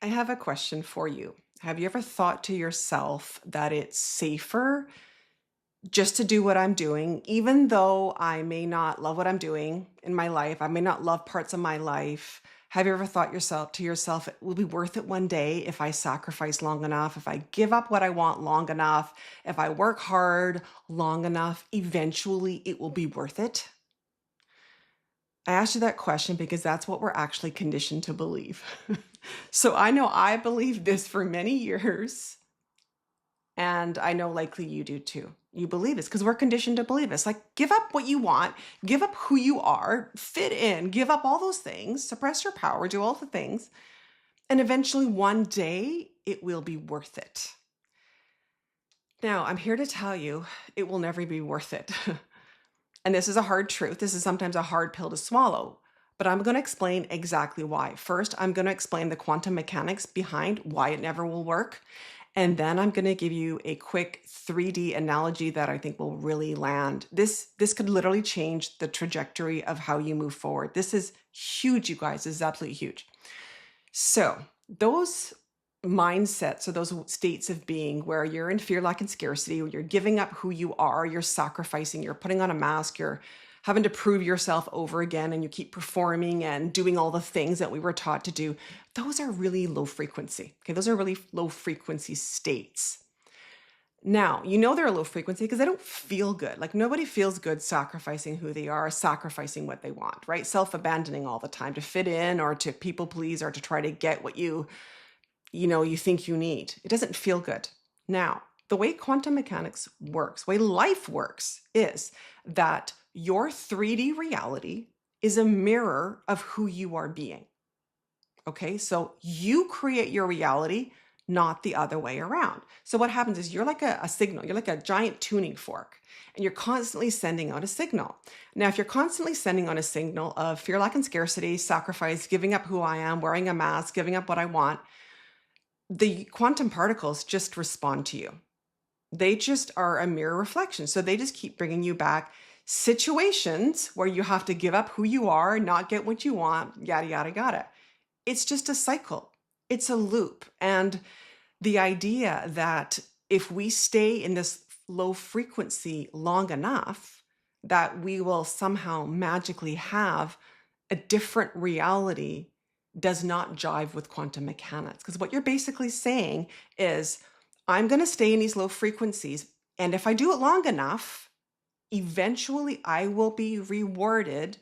I have a question for you. Have you ever thought to yourself that it's safer just to do what I'm doing, even though I may not love what I'm doing in my life? I may not love parts of my life. Have you ever thought to yourself, it will be worth it one day if I sacrifice long enough, if I give up what I want long enough, if I work hard long enough, eventually it will be worth it? I asked you that question because that's what we're actually conditioned to believe. So I know I believed this for many years, and I know likely you do too. You believe this because we're conditioned to believe this. Like, give up what you want, give up who you are, fit in, give up all those things, suppress your power, do all the things, and eventually one day it will be worth it. Now, I'm here to tell you it will never be worth it. And this is a hard truth. This is sometimes a hard pill to swallow, but I'm going to explain exactly why. First, I'm going to explain the quantum mechanics behind why it never will work. And then I'm going to give you a quick 3D analogy that I think will really land. This could literally change the trajectory of how you move forward. This is huge, you guys. This is absolutely huge. So those mindsets or those states of being where you're in fear, lack, and scarcity, where you're giving up who you are, you're sacrificing, you're putting on a mask, you're having to prove yourself over again, and you keep performing and doing all the things that we were taught to do, those are really low frequency. Okay, those are really low frequency states. Now, you know they're a low frequency because they don't feel good. Like, nobody feels good sacrificing who they are, sacrificing what they want, right? Self-abandoning all the time to fit in or to people please or to try to get what you think you need. It doesn't feel good. Now, the way quantum mechanics works, the way life works, is that your 3D reality is a mirror of who you are being. Okay, so you create your reality, not the other way around. So what happens is you're like a signal, you're like a giant tuning fork, and you're constantly sending out a signal. Now, if you're constantly sending out a signal of fear, lack, and scarcity, sacrifice, giving up who I am, wearing a mask, giving up what I want, the quantum particles just respond to you. They just are a mirror reflection. So they just keep bringing you back situations where you have to give up who you are, not get what you want, yada, yada, yada. It's just a cycle. It's a loop. And the idea that if we stay in this low frequency long enough, that we will somehow magically have a different reality does not jive with quantum mechanics. Because what you're basically saying is, I'm going to stay in these low frequencies, and if I do it long enough, eventually I will be rewarded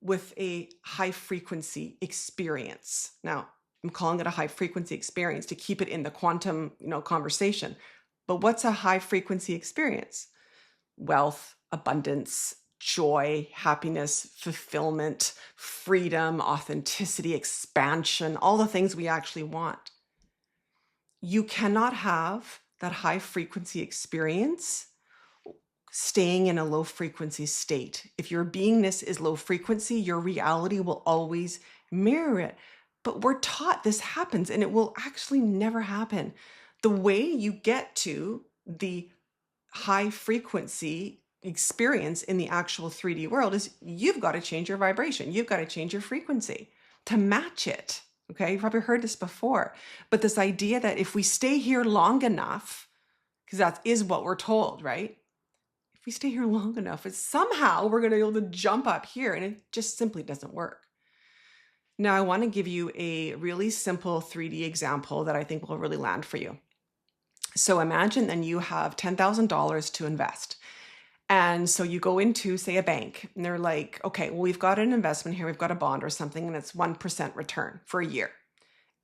with a high frequency experience. Now, I'm calling it a high frequency experience to keep it in the quantum, conversation. But what's a high frequency experience? Wealth, abundance, joy, happiness, fulfillment, freedom, authenticity, expansion, all the things we actually want. You cannot have that high frequency experience staying in a low frequency state. If your beingness is low frequency, your reality will always mirror it. But we're taught this happens, and it will actually never happen. The way you get to the high frequency experience in the actual 3D world is you've got to change your vibration. You've got to change your frequency to match it. Okay, you've probably heard this before, but this idea that if we stay here long enough, because that is what we're told, right? If we stay here long enough, it's somehow we're going to be able to jump up here, and it just simply doesn't work. Now, I want to give you a really simple 3D example that I think will really land for you. So imagine then you have $10,000 to invest. And so you go into, say, a bank, and they're like, okay, well, we've got an investment here. We've got a bond or something, and it's 1% return for a year.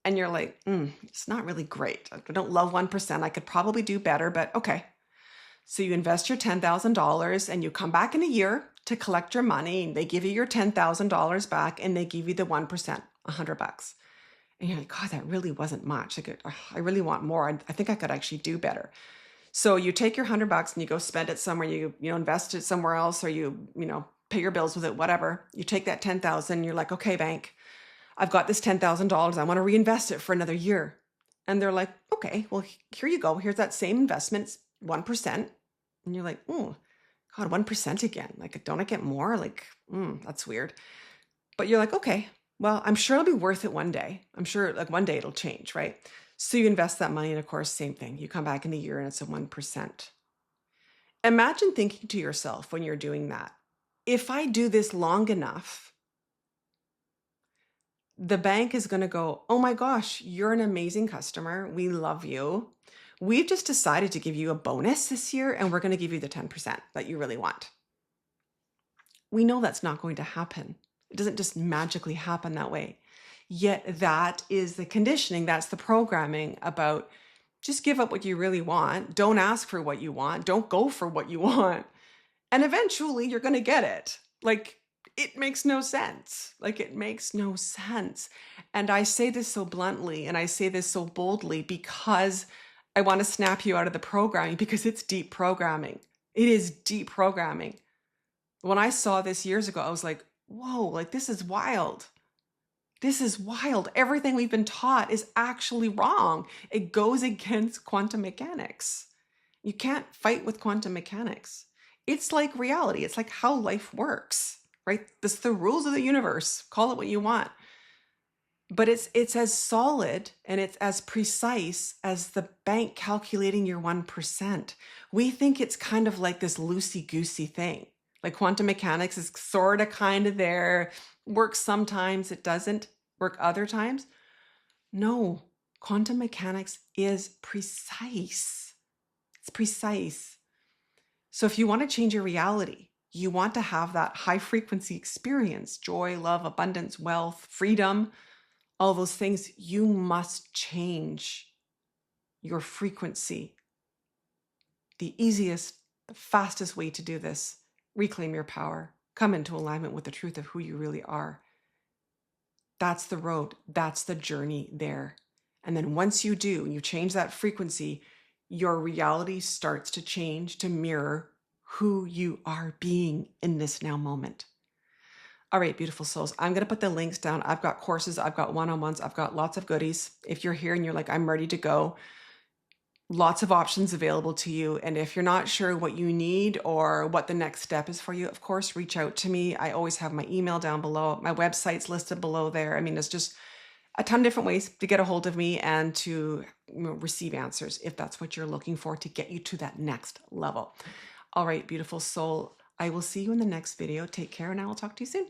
And you're like, it's not really great. I don't love 1%. I could probably do better, but okay. So you invest your $10,000 and you come back in a year to collect your money, and they give you your $10,000 back, and they give you the 1%, $100. And you're like, God, that really wasn't much. I really want more. I think I could actually do better. So you take your $100 and you go spend it somewhere, you invest it somewhere else, or you pay your bills with it, whatever. You take that 10,000, you're like, okay, bank, I've got this $10,000. I want to reinvest it for another year. And they're like, okay, well, here you go. Here's that same investment, it's 1%. And you're like, oh, God, 1% again. Like, don't I get more? Like, that's weird. But you're like, okay, Well, I'm sure it'll be worth it one day. I'm sure like one day it'll change, right? So you invest that money, and of course, same thing. You come back in a year and it's a 1%. Imagine thinking to yourself when you're doing that, if I do this long enough, the bank is going to go, oh my gosh, you're an amazing customer. We love you. We've just decided to give you a bonus this year, and we're going to give you the 10% that you really want. We know that's not going to happen. It doesn't just magically happen that way. Yet that is the conditioning, that's the programming about just give up what you really want. Don't ask for what you want. Don't go for what you want. And eventually you're going to get it. Like, it makes no sense. Like, it makes no sense. And I say this so bluntly and I say this so boldly because I want to snap you out of the programming, because it's deep programming. It is deep programming. When I saw this years ago, I was like, whoa, like this is wild. This is wild. Everything we've been taught is actually wrong. It goes against quantum mechanics. You can't fight with quantum mechanics. It's like reality. It's like how life works, right? This the rules of the universe. Call it what you want. But it's as solid and it's as precise as the bank calculating your 1%. We think it's kind of like this loosey-goosey thing. Like quantum mechanics is sort of kind of there, works sometimes, it doesn't work other times. No, quantum mechanics is precise. It's precise. So if you want to change your reality, you want to have that high frequency experience, joy, love, abundance, wealth, freedom, all those things, you must change your frequency. The easiest, the fastest way to do this, reclaim your power, come into alignment with the truth of who you really are. That's the road. That's the journey there. And then once you do, you change that frequency, your reality starts to change to mirror who you are being in this now moment. All right, beautiful souls. I'm going to put the links down. I've got courses. I've got one-on-ones. I've got lots of goodies. If you're here and you're like, I'm ready to go, lots of options available to you. And if you're not sure what you need or what the next step is for you, of course, reach out to me. I always have my email down below. My website's listed below there. I mean, there's just a ton of different ways to get a hold of me and to receive answers if that's what you're looking for to get you to that next level. All right, beautiful soul. I will see you in the next video. Take care, and I will talk to you soon.